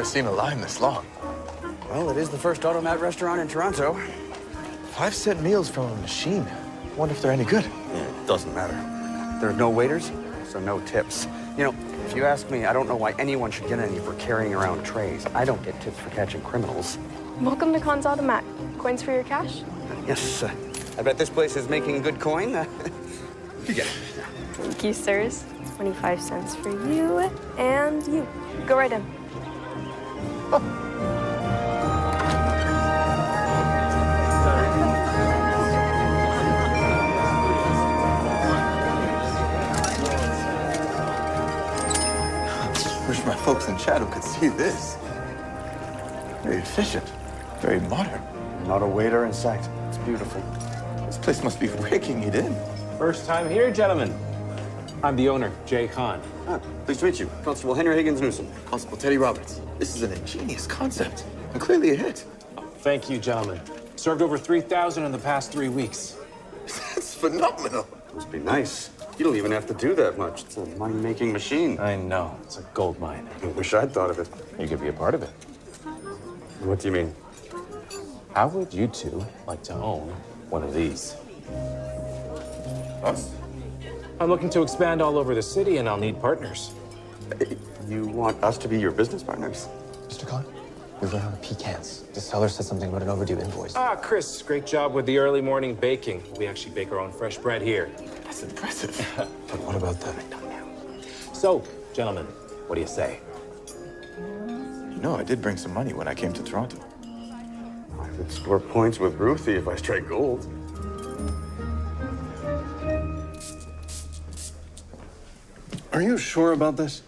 never seen a line this long. Well, it is the first automat restaurant in Toronto. 5-cent meals from a machine. Wonder if they're any good. Yeah, it doesn't matter. There are no waiters, so no tips. You know, if you ask me, I don't know why anyone should get any for carrying around trays. I don't get tips for catching criminals. Welcome to Con's Automat. Coins for your cash? Yes, I bet this place is making good coin. You get it. Thank you, sirs. 25 cents for you and you. Go right in. Oh. Wish my folks in Shadow could see this. Very efficient, very modern. Not a waiter in sight. It's beautiful. This place must be raking it in. First time here, gentlemen. I'm the owner, Jay Khan. Ah, pleased to meet you. Constable Henry Higgins Newsom. Constable Teddy Roberts. This is an ingenious concept and clearly a hit. Thank you, gentlemen. Served over 3,000 in the past 3 weeks. That's phenomenal. Must be nice. You don't even have to do that much. It's a money-making machine. I know. It's a gold mine. I wish I'd thought of it. You could be a part of it. What do you mean? How would you two like to own one of these? Us? I'm looking to expand all over the city, and I'll need partners. You want us to be your business partners? Mr. Khan, we run out of pecans. The seller said something about an overdue invoice. Ah, Chris, great job with the early morning baking. We actually bake our own fresh bread here. That's impressive. But what about that? So, gentlemen, what do you say? You know, I did bring some money when I came to Toronto. I could score points with Ruthie if I strike gold. Are you sure about this?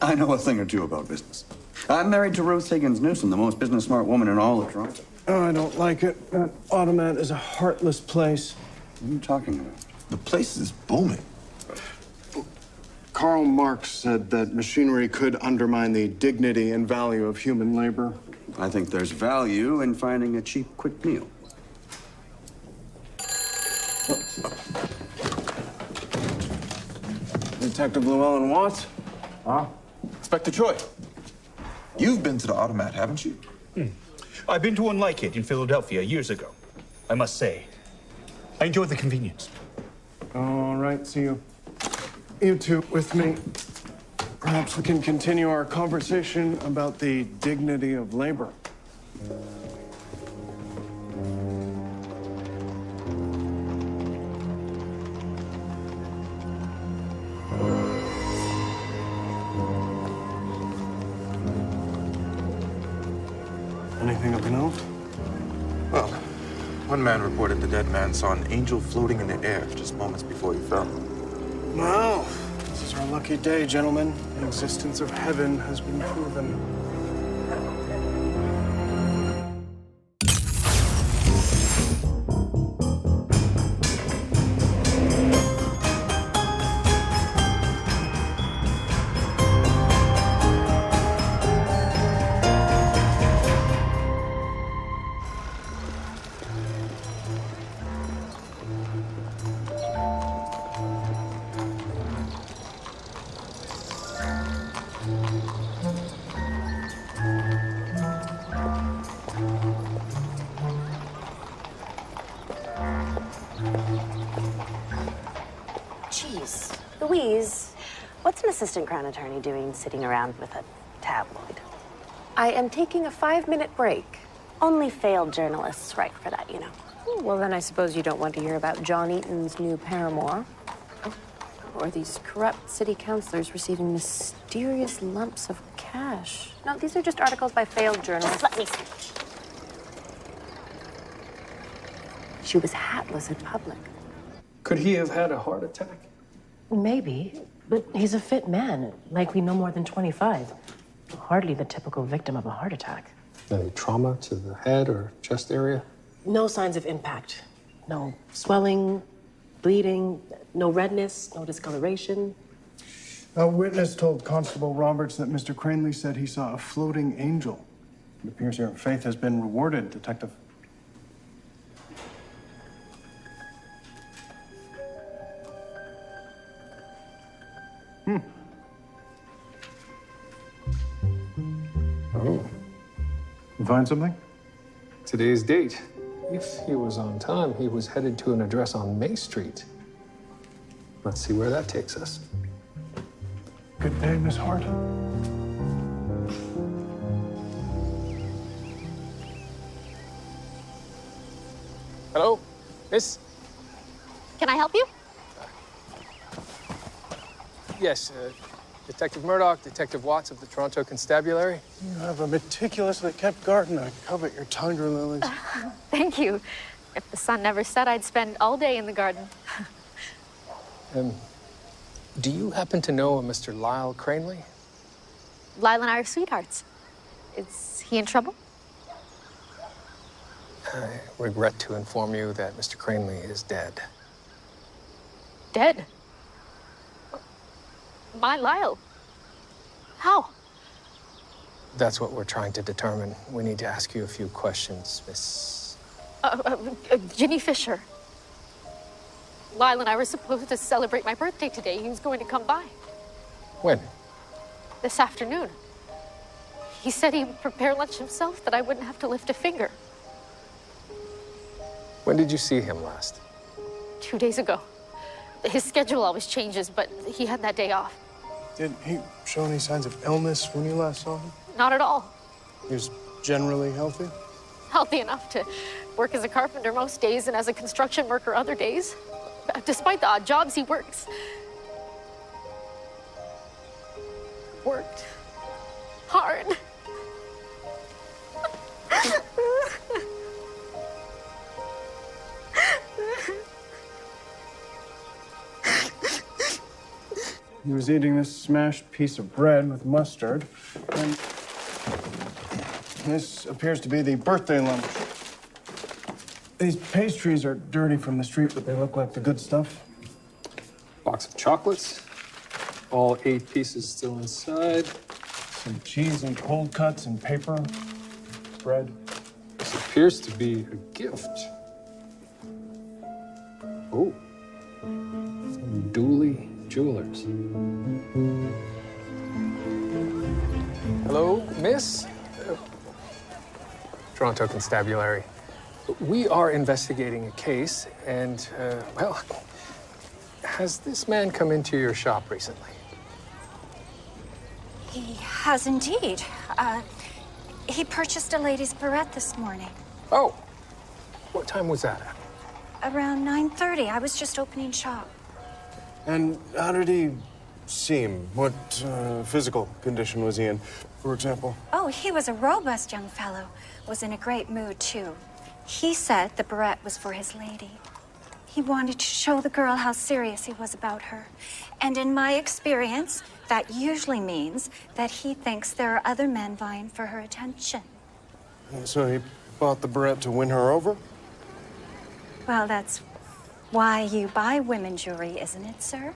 I know a thing or two about business. I'm married to Ruth Higgins Newsom, the most business-smart woman in all of Toronto. Oh, I don't like it. That automat is a heartless place. What are you talking about? The place is booming. Karl Marx said that machinery could undermine the dignity and value of human labor. I think there's value in finding a cheap, quick meal. Detective Llewellyn Watts? Huh? Inspector Troy, you've been to the automat, haven't you? I've been to one like it in Philadelphia years ago. I must say, I enjoy the convenience. All right, see you two with me. Perhaps we can continue our conversation about the dignity of labor. Anything of note? Well, one man reported the dead man saw an angel floating in the air just moments before he fell. Well, this is our lucky day, gentlemen. The existence of heaven has been proven. Jeez, Louise, what's an assistant crown attorney doing sitting around with a tabloid? I am taking a 5-minute break. Only failed journalists write for that, you know. Well, then I suppose you don't want to hear about John Eaton's new paramour. Or these corrupt city councilors receiving mysterious lumps of cash. No, these are just articles by failed journalists. Let me see. She was hatless in public. Could he have had a heart attack? Maybe, but he's a fit man, likely no more than 25. Hardly the typical victim of a heart attack. Any trauma to the head or chest area? No signs of impact. No swelling, bleeding, no redness, no discoloration. A witness told Constable Roberts that Mr. Cranley said he saw a floating angel. It appears your faith has been rewarded, Detective. You find something? Today's date. If he was on time, he was headed to an address on May Street. Let's see where that takes us. Good day, Miss Hart. Hello, miss? Can I help you? Yes, Detective Murdoch, Detective Watts of the Toronto Constabulary. You have a meticulously kept garden. I covet your tiger lilies. Thank you. If the sun never set, I'd spend all day in the garden. Do you happen to know a Mr. Lyle Cranley? Lyle and I are sweethearts. Is he in trouble? I regret to inform you that Mr. Cranley is dead. Dead? My Lyle? How? That's what we're trying to determine. We need to ask you a few questions, Miss... Ginny Fisher. Lyle and I were supposed to celebrate my birthday today. He was going to come by. When? This afternoon. He said he would prepare lunch himself, that I wouldn't have to lift a finger. When did you see him last? 2 days ago. His schedule always changes, but he had that day off. Did he show any signs of illness when you last saw him? Not at all. He was generally healthy? Healthy enough to work as a carpenter most days and as a construction worker other days. Despite the odd jobs he works. Worked hard. He was eating this smashed piece of bread with mustard, and this appears to be the birthday lunch. These pastries are dirty from the street, but they look like the good stuff. Box of chocolates. All 8 pieces still inside. Some cheese and cold cuts and paper. Bread. This appears to be a gift. Oh. From Dooley Jewelers. Hello, miss? Toronto Constabulary. We are investigating a case, and, well, has this man come into your shop recently? He has indeed. He purchased a lady's barrette this morning. Oh, what time was that at? Around 9:30. I was just opening shop. And how did he seem? What physical condition was he in, for example? Oh, he was a robust young fellow. Was in a great mood, too. He said the barrette was for his lady. He wanted to show the girl how serious he was about her. And in my experience, that usually means that he thinks there are other men vying for her attention. So he bought the barrette to win her over? Well, that's why you buy women's jewelry, isn't it, sir?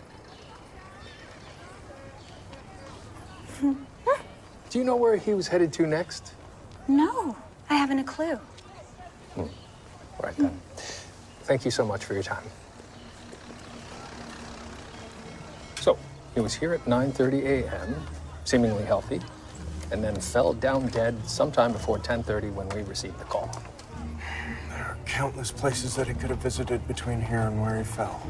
Do you know where he was headed to next? No, I haven't a clue. Right then. Thank you so much for your time. So, he was here at 9:30 a.m., seemingly healthy, and then fell down dead sometime before 10:30 when we received the call. There are countless places that he could have visited between here and where he fell.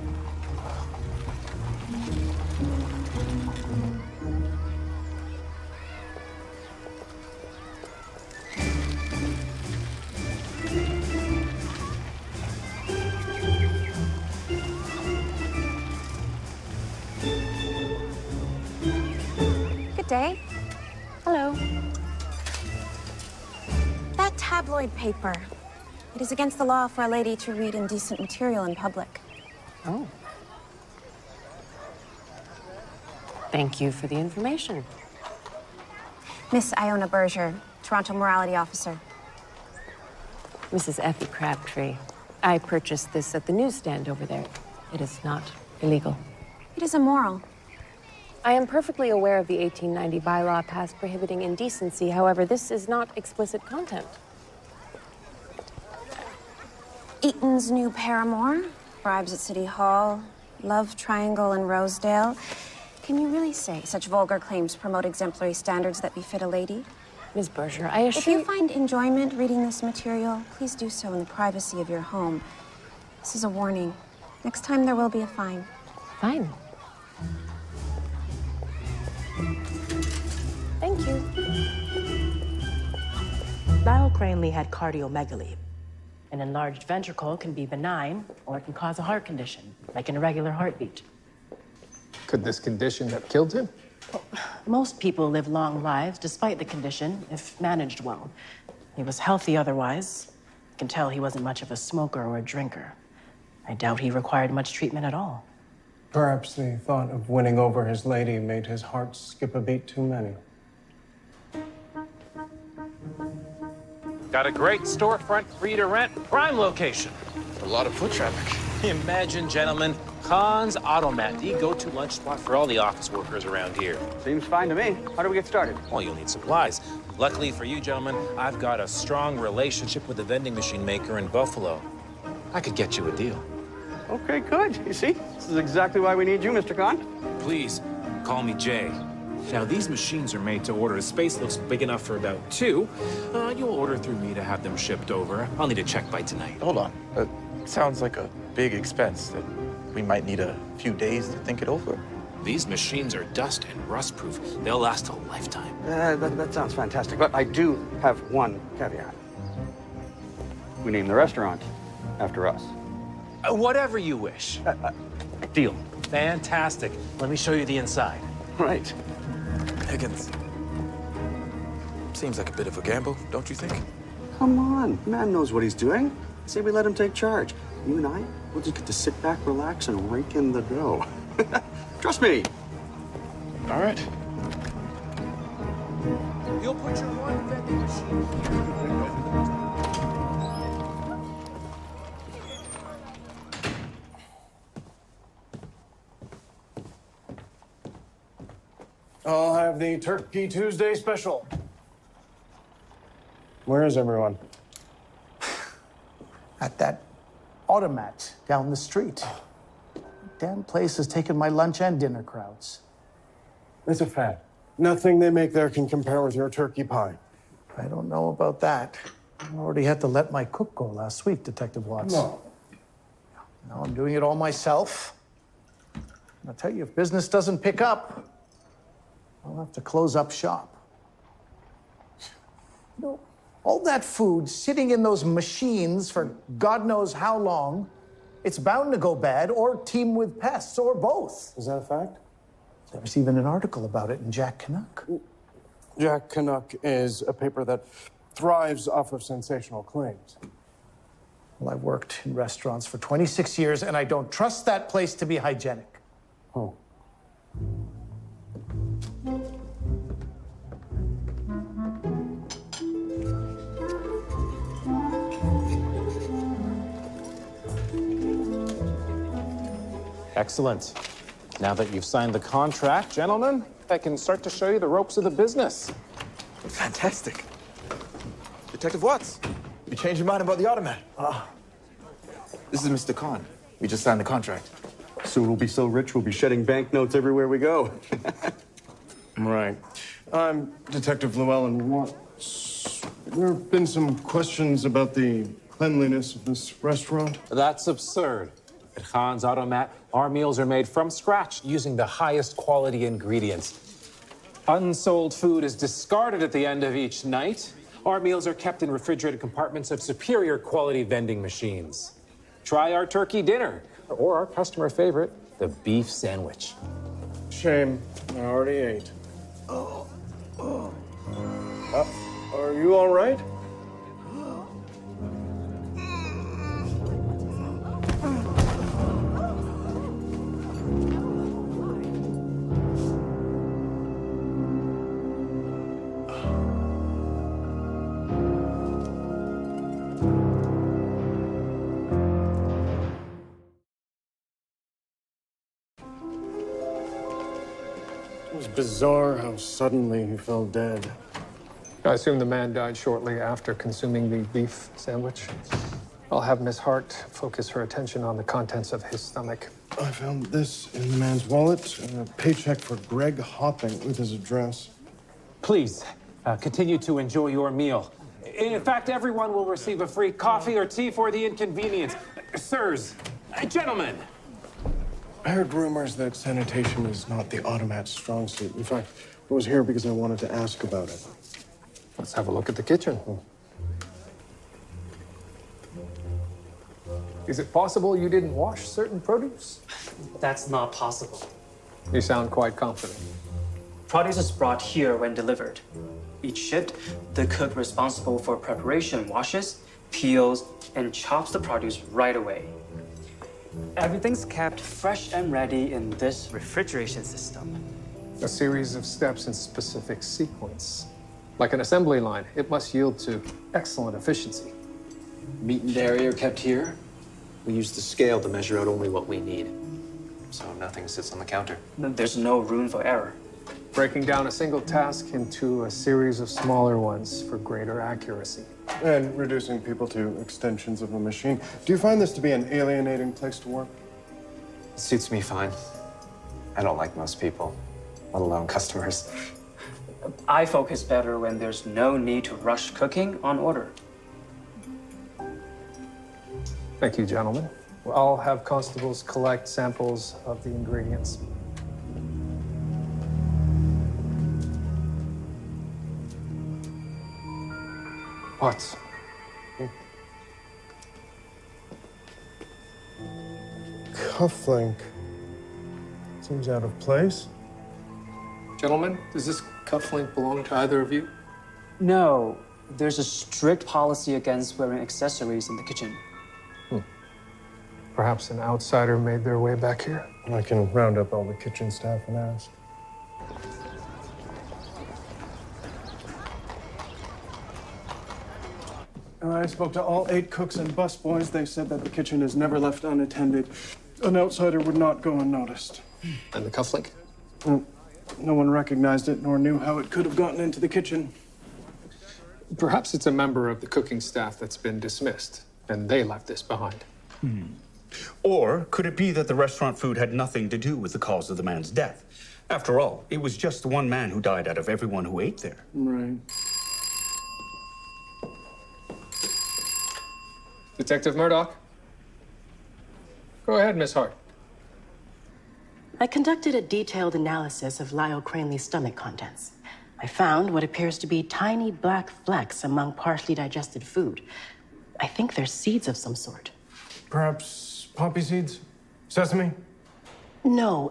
Day. Hello. That tabloid paper. It is against the law for a lady to read indecent material in public. Oh. Thank you for the information. Miss Iona Berger, Toronto Morality Officer. Mrs. Effie Crabtree, I purchased this at the newsstand over there. It is not illegal. It is immoral. I am perfectly aware of the 1890 bylaw passed prohibiting indecency. However, this is not explicit content. Eaton's new paramour, bribes at City Hall, love triangle in Rosedale. Can you really say such vulgar claims promote exemplary standards that befit a lady? Ms. Berger, I assure If you find enjoyment reading this material, please do so in the privacy of your home. This is a warning. Next time there will be a fine. Fine. Thank you. Lyle Cranley had cardiomegaly. An enlarged ventricle can be benign, or it can cause a heart condition, like an irregular heartbeat. Could this condition have killed him? Most people live long lives despite the condition, if managed well. He was healthy otherwise. You can tell he wasn't much of a smoker or a drinker. I doubt he required much treatment at all. Perhaps the thought of winning over his lady made his heart skip a beat too many. Got a great storefront for you to rent. Prime location. A lot of foot traffic. Imagine, gentlemen, Khan's Automat, the go-to lunch spot for all the office workers around here. Seems fine to me. How do we get started? Well, you'll need supplies. Luckily for you, gentlemen, I've got a strong relationship with a vending machine maker in Buffalo. I could get you a deal. Okay, good. You see, this is exactly why we need you, Mr. Khan. Please, call me Jay. Now, these machines are made to order. The space looks big enough for about 2. You'll order through me to have them shipped over. I'll need a check by tonight. Hold on. Sounds like a big expense that we might need a few days to think it over. These machines are dust and rust-proof. They'll last a lifetime. That sounds fantastic, but I do have one caveat. We name the restaurant after us. Whatever you wish. Deal. Fantastic. Let me show you the inside. Right. Higgins. Seems like a bit of a gamble, don't you think? Come on, man knows what he's doing. Say we let him take charge. You and I, we'll just get to sit back, relax, and rake in the dough. Trust me. All right. You'll put your one vending machine here. I'll have the Turkey Tuesday special. Where is everyone? At that automat down the street. Damn place has taken my lunch and dinner crowds. It's a fact. Nothing they make there can compare with your turkey pie. I don't know about that. I already had to let my cook go last week, Detective Watts. No. Now I'm doing it all myself. I'll tell you, if business doesn't pick up, I'll have to close up shop. You know, all that food sitting in those machines for God knows how long, it's bound to go bad or teem with pests or both. Is that a fact? There was even an article about it in Jack Canuck. Jack Canuck is a paper that thrives off of sensational claims. Well, I've worked in restaurants for 26 years, and I don't trust that place to be hygienic. Oh. Excellent. Now that you've signed the contract, gentlemen, I can start to show you the ropes of the business. Fantastic. Detective Watts, you changed your mind about the automat. This is Mr. Khan. We just signed the contract. Soon we'll be so rich, we'll be shedding banknotes everywhere we go. Right. I'm Detective Llewellyn Watts. There have been some questions about the cleanliness of this restaurant. That's absurd. At Khan's Automat, our meals are made from scratch using the highest quality ingredients. Unsold food is discarded at the end of each night. Our meals are kept in refrigerated compartments of superior quality vending machines. Try our turkey dinner, or our customer favorite, the beef sandwich. Shame. I already ate. Are you all right? It was bizarre how suddenly he fell dead. I assume the man died shortly after consuming the beef sandwich. I'll have Miss Hart focus her attention on the contents of his stomach. I found this in the man's wallet and a paycheck for Greg Hopping with his address. Please, continue to enjoy your meal. In fact, everyone will receive a free coffee or tea for the inconvenience. Sirs, gentlemen. I heard rumors that sanitation is not the automat's strong suit. In fact, I was here because I wanted to ask about it. Let's have a look at the kitchen. Is it possible you didn't wash certain produce? That's not possible. You sound quite confident. Produce is brought here when delivered. Each shift, the cook responsible for preparation washes, peels, and chops the produce right away. Everything's kept fresh and ready in this refrigeration system. A series of steps in specific sequence. Like an assembly line, it must yield to excellent efficiency. Meat and dairy are kept here. We use the scale to measure out only what we need. So nothing sits on the counter. There's no room for error. Breaking down a single task into a series of smaller ones for greater accuracy. And reducing people to extensions of a machine. Do you find this to be an alienating place to work? It suits me fine. I don't like most people, let alone customers. I focus better when there's no need to rush cooking on order. Thank you, gentlemen. I'll have constables collect samples of the ingredients. What? Cufflink. Seems out of place. Gentlemen, does this cufflink belong to either of you? No, there's a strict policy against wearing accessories in the kitchen. Perhaps an outsider made their way back here? I can round up all the kitchen staff and ask. I spoke to all 8 cooks and busboys. They said that the kitchen is never left unattended. An outsider would not go unnoticed. And the cufflink? No one recognized it nor knew how it could have gotten into the kitchen. Perhaps it's a member of the cooking staff that's been dismissed, and they left this behind. Or could it be that the restaurant food had nothing to do with the cause of the man's death? After all, it was just the one man who died out of everyone who ate there. Right. Detective Murdoch? Go ahead, Miss Hart. I conducted a detailed analysis of Lyle Cranley's stomach contents. I found what appears to be tiny black flecks among partially digested food. I think they're seeds of some sort. Perhaps poppy seeds? Sesame? No.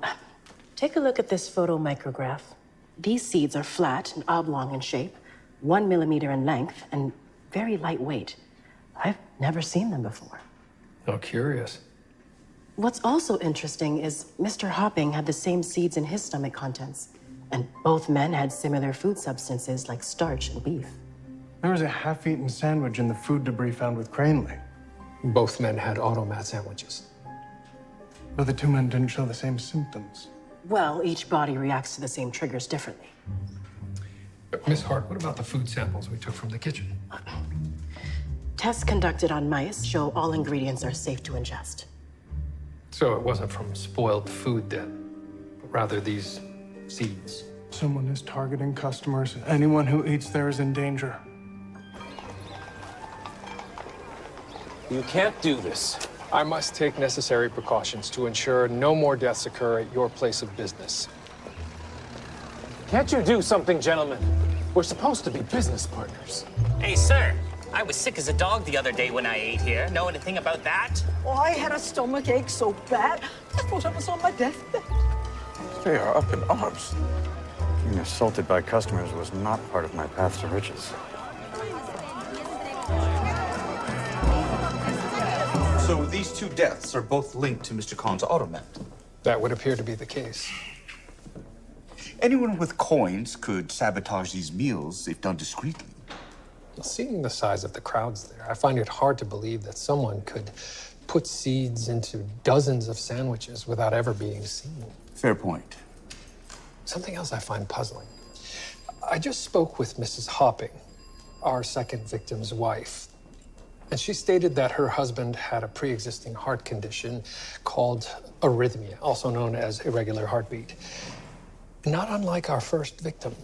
Take a look at this photomicrograph. These seeds are flat and oblong in shape, 1 millimeter in length, and very lightweight. I've never seen them before. How curious. What's also interesting is Mr. Hopping had the same seeds in his stomach contents, and both men had similar food substances like starch and beef. There was a half-eaten sandwich in the food debris found with Cranley. Both men had automat sandwiches. But the 2 men didn't show the same symptoms. Well, each body reacts to the same triggers differently. Miss Hart, what about the food samples we took from the kitchen? Tests conducted on mice show all ingredients are safe to ingest. So it wasn't from spoiled food then, but rather these seeds. Someone is targeting customers. Anyone who eats there is in danger. You can't do this. I must take necessary precautions to ensure no more deaths occur at your place of business. Can't you do something, gentlemen? We're supposed to be business partners. Hey, sir. I was sick as a dog the other day when I ate here. Know anything about that? Oh, I had a stomach ache so bad, I thought I was on my deathbed. They are up in arms. Being assaulted by customers was not part of my path to riches. So these 2 deaths are both linked to Mr. Khan's automat? That would appear to be the case. Anyone with coins could sabotage these meals if done discreetly. Seeing the size of the crowds there, I find it hard to believe that someone could put seeds into dozens of sandwiches without ever being seen. Fair point. Something else I find puzzling. I just spoke with Mrs. Hopping, our second victim's wife, and she stated that her husband had a pre-existing heart condition called arrhythmia, also known as irregular heartbeat. Not unlike our first victim.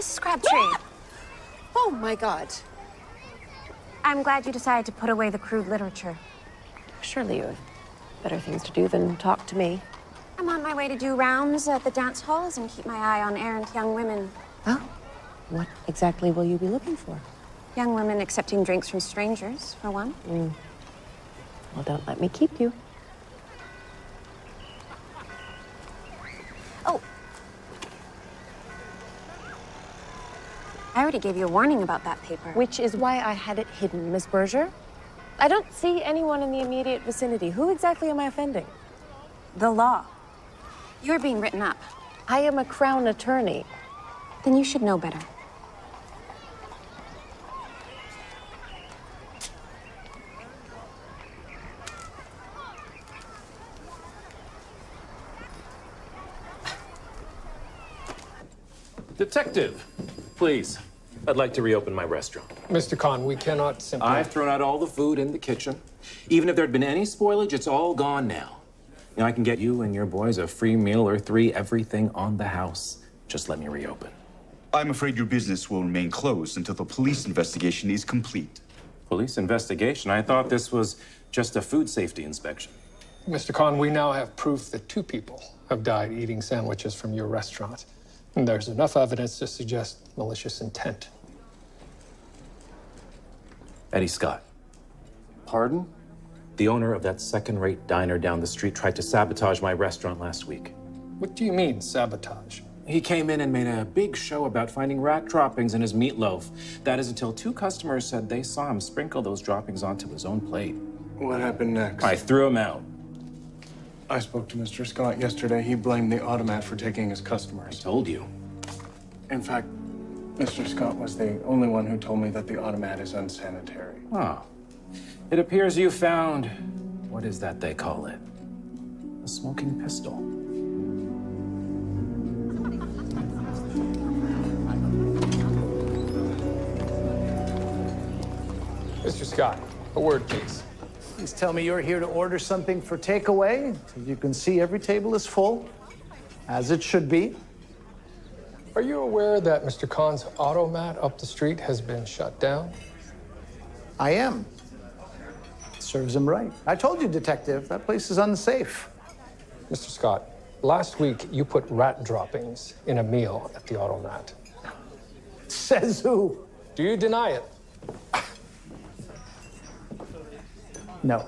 Mrs. Crabtree. Oh, my God. I'm glad you decided to put away the crude literature. Surely you have better things to do than talk to me. I'm on my way to do rounds at the dance halls and keep my eye on errant young women. Oh, what exactly will you be looking for? Young women accepting drinks from strangers, for one. Well, don't let me keep you. Oh. I already gave you a warning about that paper. Which is why I had it hidden, Miss Berger. I don't see anyone in the immediate vicinity. Who exactly am I offending? The law. You're being written up. I am a Crown attorney. Then you should know better. Detective, please. I'd like to reopen my restaurant. Mr. Khan, we cannot simply... I've thrown out all the food in the kitchen. Even if there'd been any spoilage, it's all gone now. Now I can get you and your boys a free meal or 3, everything on the house. Just let me reopen. I'm afraid your business will remain closed until the police investigation is complete. Police investigation? I thought this was just a food safety inspection. Mr. Khan, we now have proof that 2 people have died eating sandwiches from your restaurant. And there's enough evidence to suggest malicious intent. Eddie Scott. Pardon? The owner of that second-rate diner down the street tried to sabotage my restaurant last week. What do you mean, sabotage? He came in and made a big show about finding rat droppings in his meatloaf. That is until 2 customers said they saw him sprinkle those droppings onto his own plate. What happened next? I threw him out. I spoke to Mr. Scott yesterday. He blamed the automat for taking his customers. I told you. In fact, Mr. Scott was the only one who told me that the automat is unsanitary. Oh. It appears you found, what is that they call it? A smoking pistol. Mr. Scott, a word, please. Please tell me you're here to order something for takeaway. As you can see, every table is full, as it should be. Are you aware that Mr. Khan's automat up the street has been shut down? I am. Serves him right. I told you, Detective, that place is unsafe. Mr. Scott, last week you put rat droppings in a meal at the automat. Says who? Do you deny it? No.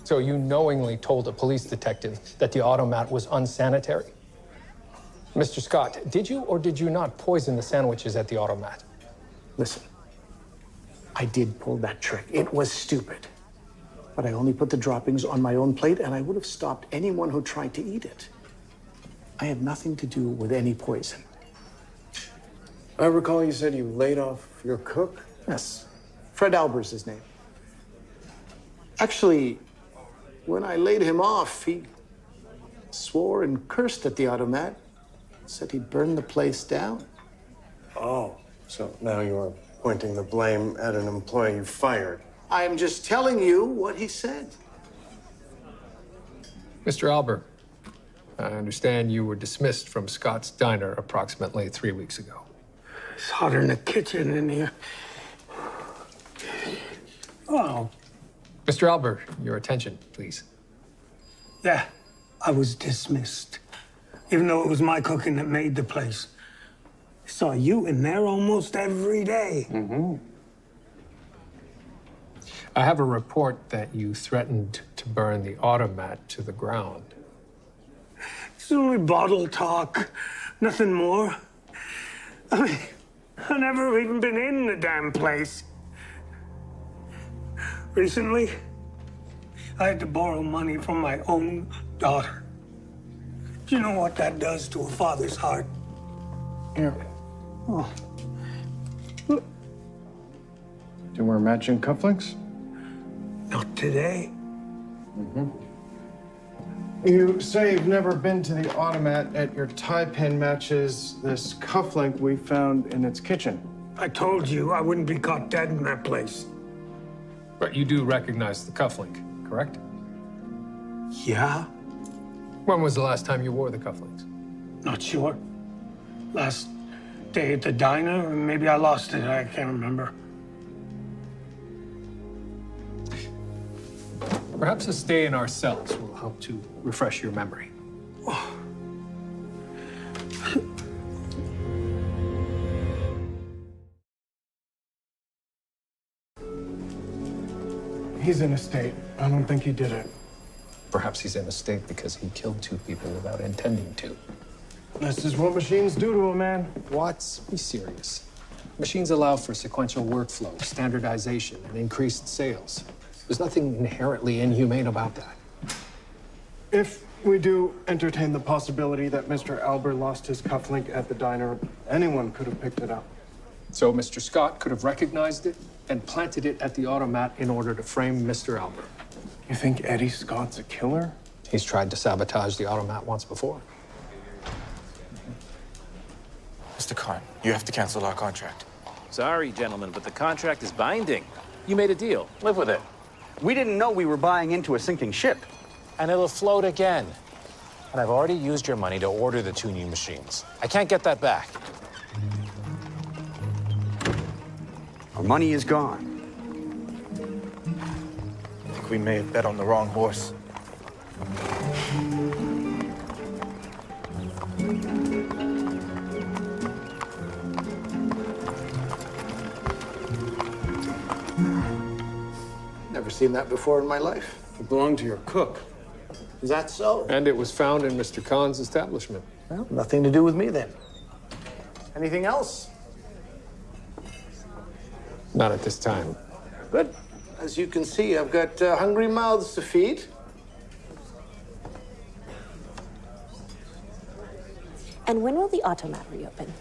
So you knowingly told a police detective that the automat was unsanitary? Mr. Scott, did you or did you not poison the sandwiches at the automat? Listen, I did pull that trick. It was stupid. But I only put the droppings on my own plate, and I would have stopped anyone who tried to eat it. I had nothing to do with any poison. I recall you said you laid off your cook? Yes. Fred Alber's his name. Actually, when I laid him off, he swore and cursed at the automat. Said he'd burn the place down. Oh, so now you're pointing the blame at an employee you fired. I am just telling you what he said. Mr. Albert, I understand you were dismissed from Scott's Diner approximately 3 weeks ago. It's hotter in the kitchen in here. Oh. Mr. Albert, your attention, please. Yeah, I was dismissed. Even though it was my cooking that made the place. I saw you in there almost every day. Mm-hmm. I have a report that you threatened to burn the automat to the ground. It's only bottle talk, nothing more. I mean, I've never even been in the damn place. Recently, I had to borrow money from my own daughter. Do you know what that does to a father's heart? Here. Oh. Do you wear matching cufflinks? Not today. Mm-hmm. You say you've never been to the automat, at your tie pin matches this cufflink we found in its kitchen. I told you I wouldn't be caught dead in that place. But you do recognize the cufflink, correct? Yeah. When was the last time you wore the cufflinks? Not sure. Last day at the diner. Maybe I lost it. I can't remember. Perhaps a stay in our cells will help to refresh your memory. He's in a state. I don't think he did it. Perhaps he's in a state because he killed two people without intending to. This is what machines do to a man. Watts, be serious. Machines allow for sequential workflow, standardization, and increased sales. There's nothing inherently inhumane about that. If we do entertain the possibility that Mr. Albert lost his cufflink at the diner, anyone could have picked it up. So Mr. Scott could have recognized it and planted it at the automat in order to frame Mr. Albert. You think Eddie Scott's a killer? He's tried to sabotage the automat once before. Mr. Khan, you have to cancel our contract. Sorry, gentlemen, but the contract is binding. You made a deal. Live with it. We didn't know we were buying into a sinking ship. And it'll float again. And I've already used your money to order the 2 new machines. I can't get that back. Our money is gone. I think we may have bet on the wrong horse. Never seen that before in my life. It belonged to your cook. Is that so? And it was found in Mr. Khan's establishment. Well, nothing to do with me then. Anything else? Not at this time. Good. As you can see, I've got hungry mouths to feed. And when will the automat reopen?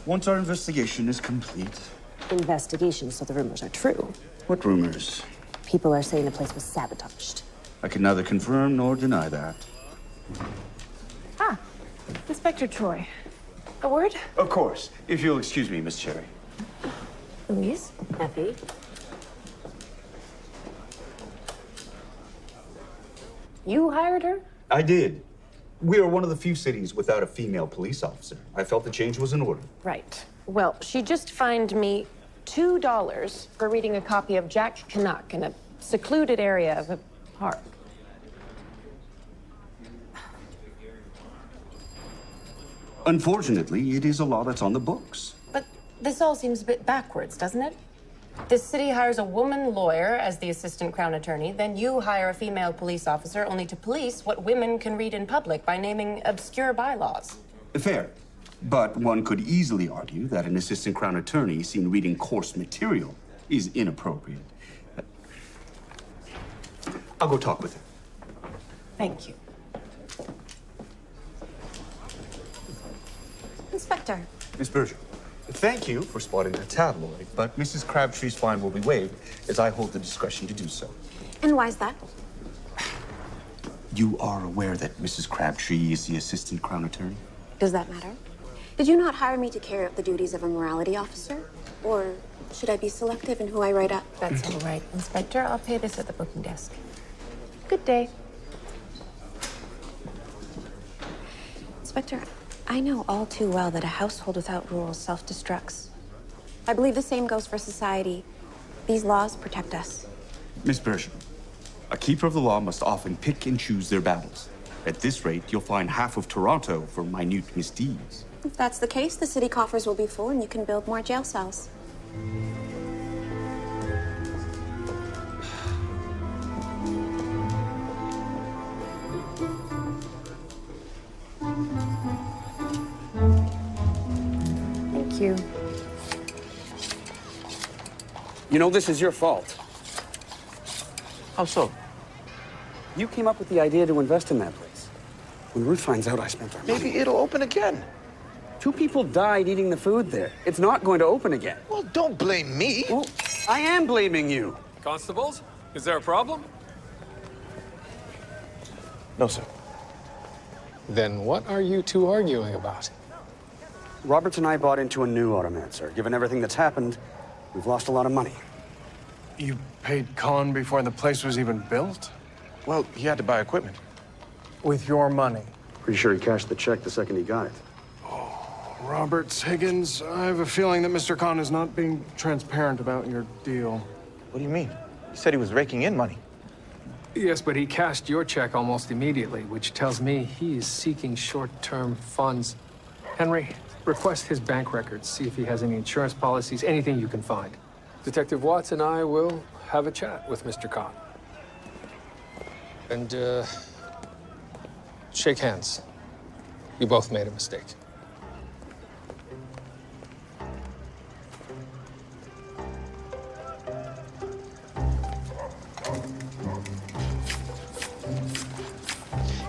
Once our investigation is complete. Investigation, so the rumors are true. What rumors? People are saying the place was sabotaged. I can neither confirm nor deny that. Ah, Inspector Troy. A word? Of course. If you'll excuse me, Miss Cherry. Louise? Effie? You hired her? I did. We are one of the few cities without a female police officer. I felt the change was in order. Right. Well, she just fined me $2 for reading a copy of Jack Canuck in a secluded area of a park. Unfortunately, it is a law that's on the books. But this all seems a bit backwards, doesn't it? This city hires a woman lawyer as the assistant crown attorney, then you hire a female police officer only to police what women can read in public by naming obscure bylaws. Fair. But one could easily argue that an assistant crown attorney seen reading coarse material is inappropriate. I'll go talk with her. Thank you. Inspector. Miss Berger, thank you for spotting the tabloid, but Mrs. Crabtree's fine will be waived as I hold the discretion to do so. And why's that? You are aware that Mrs. Crabtree is the assistant crown attorney? Does that matter? Did you not hire me to carry out the duties of a morality officer? Or should I be selective in who I write up? That's all right, Inspector. I'll pay this at the booking desk. Good day. Inspector, I know all too well that a household without rules self-destructs. I believe the same goes for society. These laws protect us. Miss Berger, a keeper of the law must often pick and choose their battles. At this rate, you'll find half of Toronto for minute misdeeds. If that's the case, the city coffers will be full and you can build more jail cells. Thank you. You know, this is your fault. How so? You came up with the idea to invest in that place. When Ruth finds out I spent our money... Maybe it'll open again. 2 people died eating the food there. It's not going to open again. Well, don't blame me. Well, I am blaming you. Constables, is there a problem? No, sir. Then what are you two arguing about? Roberts and I bought into a new automat, sir. Given everything that's happened, we've lost a lot of money. You paid Con before the place was even built? Well, he had to buy equipment. With your money? Pretty sure he cashed the check the second he got it. Roberts, Higgins, I have a feeling that Mr. Khan is not being transparent about your deal. What do you mean? He said he was raking in money. Yes, but he cashed your check almost immediately, which tells me he is seeking short-term funds. Henry, request his bank records, see if he has any insurance policies, anything you can find. Detective Watts and I will have a chat with Mr. Khan. And, shake hands. You both made a mistake.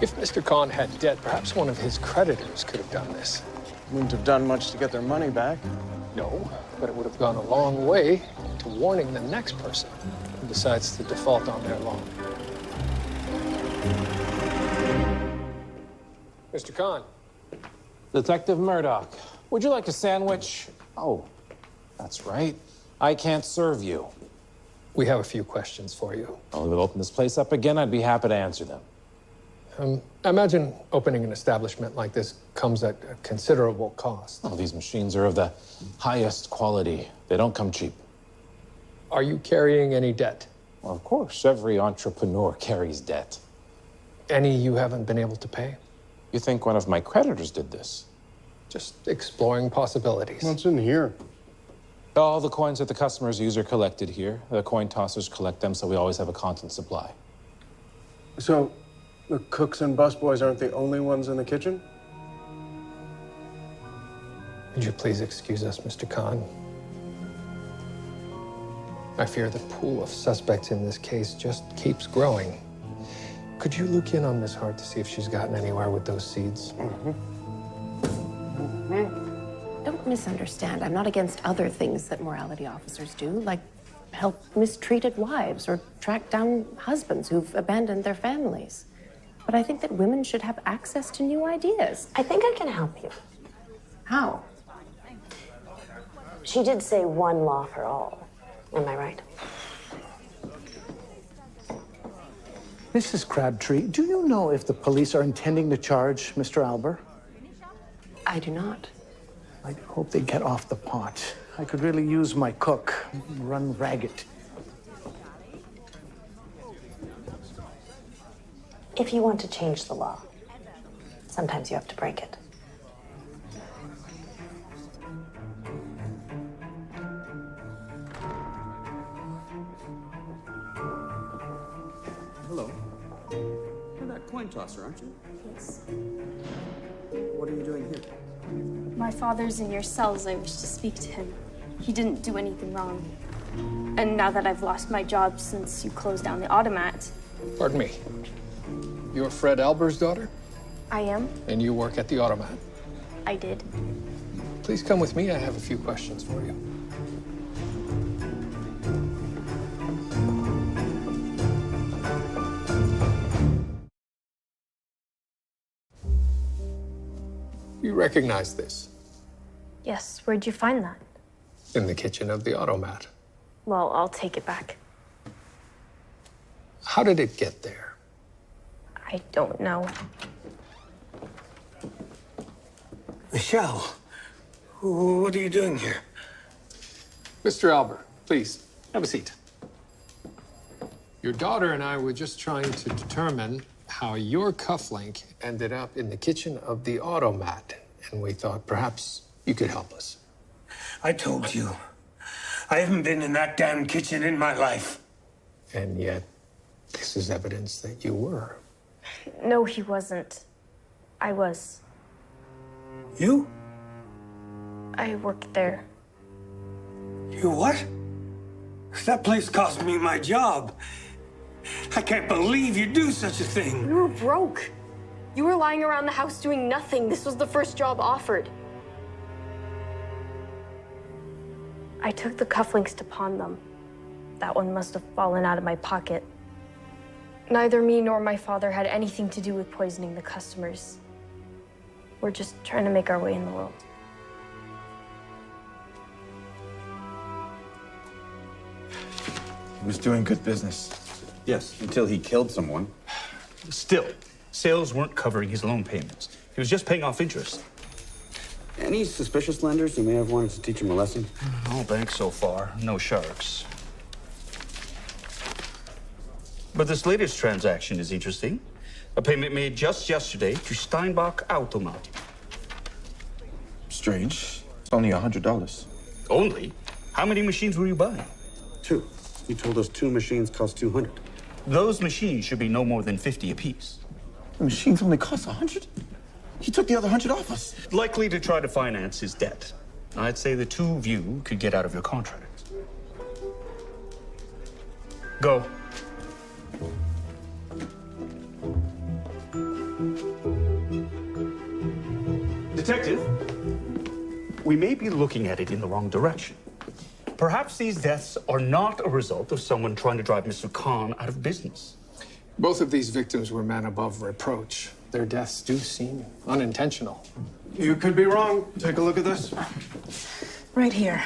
If Mr. Khan had debt, perhaps one of his creditors could have done this. Wouldn't have done much to get their money back. No, but it would have gone a long way to warning the next person who decides to default on their loan. Mr. Khan. Detective Murdoch, would you like a sandwich? Oh, that's right. I can't serve you. We have a few questions for you. Well, we'll open this place up again. I'd be happy to answer them. I imagine opening an establishment like this comes at a considerable cost. Well, these machines are of the highest quality. They don't come cheap. Are you carrying any debt? Well, of course, every entrepreneur carries debt. Any you haven't been able to pay? You think one of my creditors did this? Just exploring possibilities. What's in here? All the coins that the customers use are collected here. The coin tossers collect them, so we always have a constant supply. So, the cooks and busboys aren't the only ones in the kitchen? Would you please excuse us, Mr. Khan? I fear the pool of suspects in this case just keeps growing. Could you look in on Miss Hart to see if she's gotten anywhere with those seeds? Don't misunderstand. I'm not against other things that morality officers do, like help mistreated wives or track down husbands who've abandoned their families. But I think that women should have access to new ideas. I think I can help you. How? She did say one law for all. Am I right? Mrs. Crabtree, do you know if the police are intending to charge Mr. Albert? I do not. I hope they get off the pot. I could really use my cook. Run ragged. If you want to change the law, sometimes you have to break it. Hello. You're that coin tosser, aren't you? Yes. What are you doing here? My father's in your cells. I wish to speak to him. He didn't do anything wrong. And now that I've lost my job since you closed down the automat. Pardon me. You're Fred Albert's daughter? I am. And you work at the automat? I did. Please come with me. I have a few questions for you. You recognize this? Yes, where'd you find that? In the kitchen of the automat. Well, I'll take it back. How did it get there? I don't know. Michelle, what are you doing here? Mr. Albert, please, have a seat. Your daughter and I were just trying to determine how your cufflink ended up in the kitchen of the automat, and we thought perhaps you could help us. I told you, I haven't been in that damn kitchen in my life. And yet, this is evidence that you were. No, he wasn't. I was. You? I worked there. You what? That place cost me my job. I can't believe you do such a thing. You were broke. You were lying around the house doing nothing. This was the first job offered. I took the cufflinks to pawn them. That one must have fallen out of my pocket. Neither me nor my father had anything to do with poisoning the customers. We're just trying to make our way in the world. He was doing good business. Yes, until he killed someone. Still, sales weren't covering his loan payments. He was just paying off interest. Any suspicious lenders who may have wanted to teach him a lesson? All banks so far, no sharks. But this latest transaction is interesting. A payment made just yesterday to Steinbach Automatami. Strange. It's only $100. Only? How many machines were you buying? 2. He told us 2 machines cost 200. Those machines should be no more than 50 apiece. The machines only cost 100? He took the other 100 off us. Likely to try to finance his debt. I'd say the two of you could get out of your contract. Go. Detective, we may be looking at it in the wrong direction. Perhaps these deaths are not a result of someone trying to drive Mr. Khan out of business. Both of these victims were men above reproach. Their deaths do seem unintentional. You could be wrong. Take a look at this. Right here.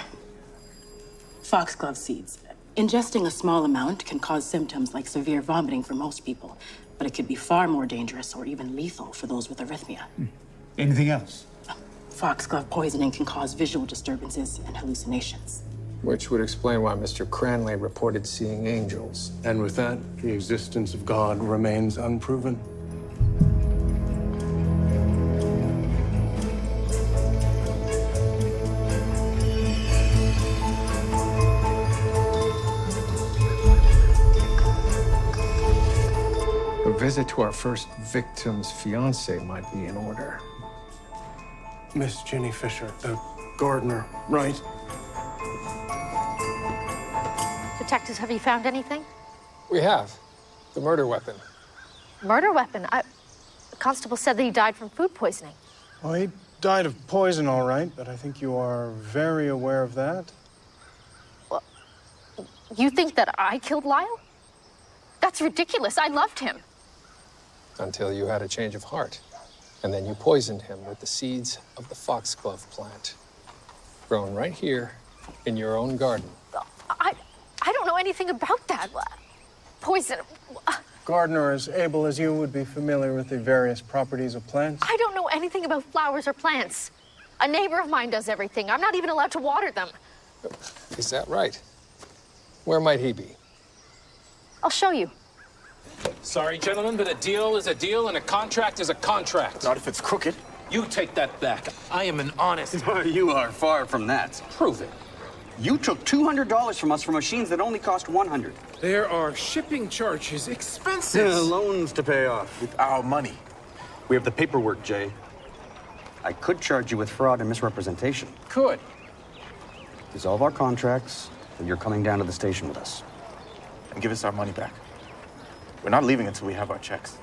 Foxglove seeds. Ingesting a small amount can cause symptoms like severe vomiting for most people, but it could be far more dangerous or even lethal for those with arrhythmia. Anything else? Foxglove poisoning can cause visual disturbances and hallucinations. Which would explain why Mr. Cranley reported seeing angels. And with that, the existence of God remains unproven. A visit to our first victim's fiancée might be in order. Miss Jenny Fisher, the gardener, right? Detectives, have you found anything? We have. The murder weapon. Murder weapon? The constable said that he died from food poisoning. Well, he died of poison, all right, but I think you are very aware of that. Well, you think that I killed Lyle? That's ridiculous. I loved him. Until you had a change of heart. And then you poisoned him with the seeds of the foxglove plant. Grown right here in your own garden. I don't know anything about that. Poison. Gardener as able as you would be familiar with the various properties of plants. I don't know anything about flowers or plants. A neighbor of mine does everything. I'm not even allowed to water them. Is that right? Where might he be? I'll show you. Sorry, gentlemen, but a deal is a deal and a contract is a contract. Not if it's crooked. You take that back. I am an honest... You are far from that. Prove it. You took $200 from us for machines that only cost $100. There are shipping charges, expenses. Loans to pay off. With our money. We have the paperwork, Jay. I could charge you with fraud and misrepresentation. Could. Dissolve our contracts, and you're coming down to the station with us. And give us our money back. We're not leaving until we have our checks.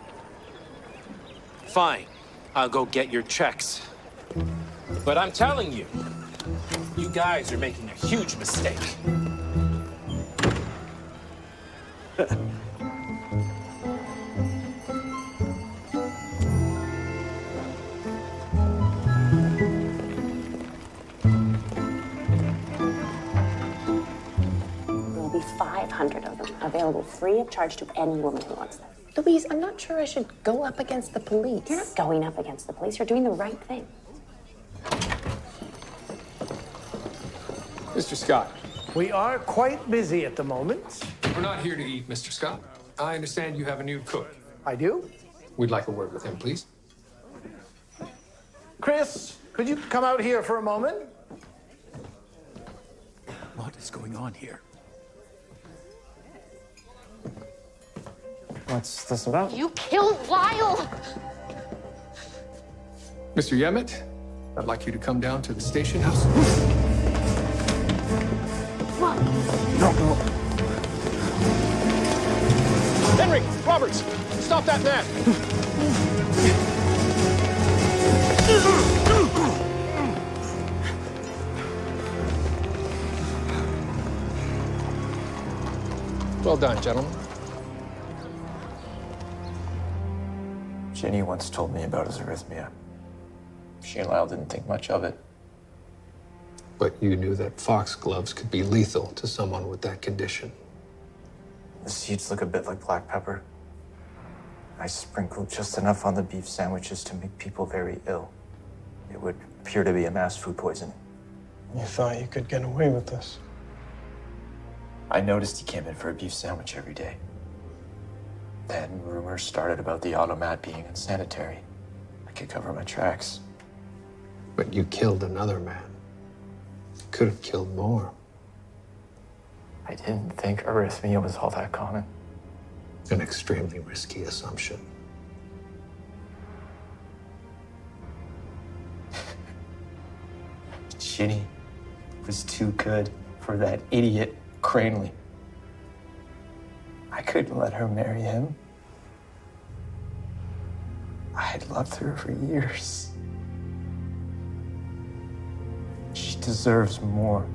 Fine. I'll go get your checks. But I'm telling you, you guys are making a huge mistake. There'll be 500 of them, available free of charge to any woman who wants them. Louise, I'm not sure I should go up against the police. You're not going up against the police. You're doing the right thing. Mr. Scott. We are quite busy at the moment. We're not here to eat, Mr. Scott. I understand you have a new cook. I do. We'd like a word with him, please. Chris, could you come out here for a moment? What is going on here? What's this about? You killed Lyle! Mr. Yemet, I'd like you to come down to the station house. No. Henry! Roberts! Stop that man! Well done, gentlemen. Jenny once told me about his arrhythmia. She and Lyle didn't think much of it. But you knew that foxgloves could be lethal to someone with that condition. The seeds look a bit like black pepper. I sprinkled just enough on the beef sandwiches to make people very ill. It would appear to be a mass food poisoning. You thought you could get away with this? I noticed he came in for a beef sandwich every day. Then rumors started about the automat being unsanitary. I could cover my tracks. But you killed another man. Could have killed more. I didn't think arrhythmia was all that common. An extremely risky assumption. Ginny was too good for that idiot Cranley. I couldn't let her marry him. I had loved her for years. She deserves more.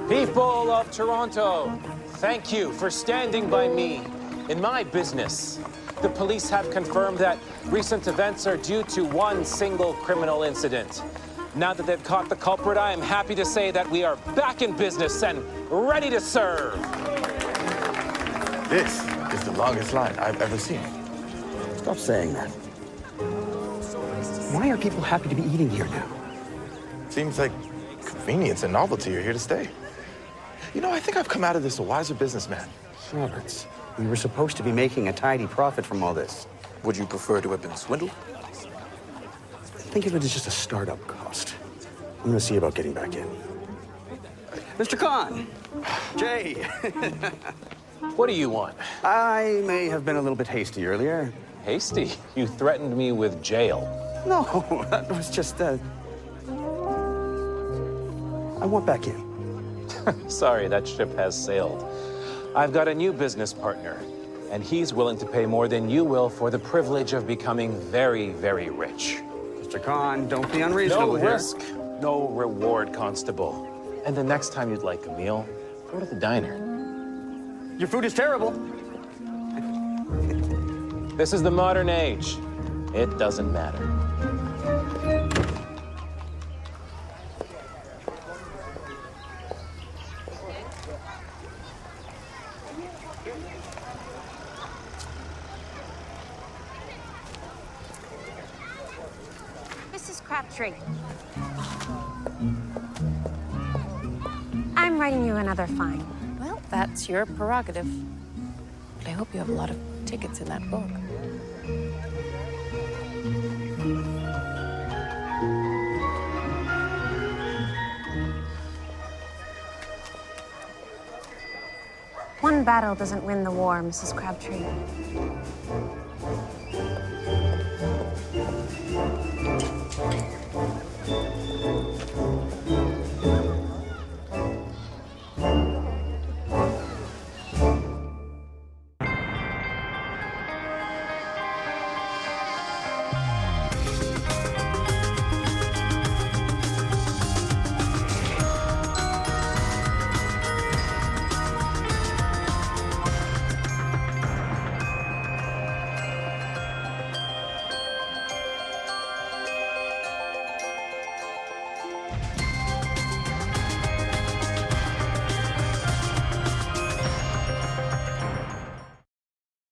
People of Toronto, thank you for standing by me in my business. The police have confirmed that recent events are due to one single criminal incident. Now that they've caught the culprit, I am happy to say that we are back in business and ready to serve. This is the longest line I've ever seen. Stop saying that. Why are people happy to be eating here now? Seems like convenience and novelty are here to stay. You know, I think I've come out of this a wiser businessman. Roberts, we were supposed to be making a tidy profit from all this. Would you prefer to have been swindled? Think of it as just a startup cost. I'm gonna see about getting back in. Mr. Khan! Jay! What do you want? I may have been a little bit hasty earlier. Hasty? You threatened me with jail. No, that was just, I want back in. Sorry, that ship has sailed. I've got a new business partner, and he's willing to pay more than you will for the privilege of becoming very, very rich. Mr. Khan, don't be unreasonable here. No risk, no reward, Constable. And the next time you'd like a meal, go to the diner. Your food is terrible. This is the modern age. It doesn't matter. Mrs. Crabtree. I'm writing you another fine. Well, that's your prerogative. But I hope you have a lot of tickets in that book. One battle doesn't win the war, Mrs. Crabtree.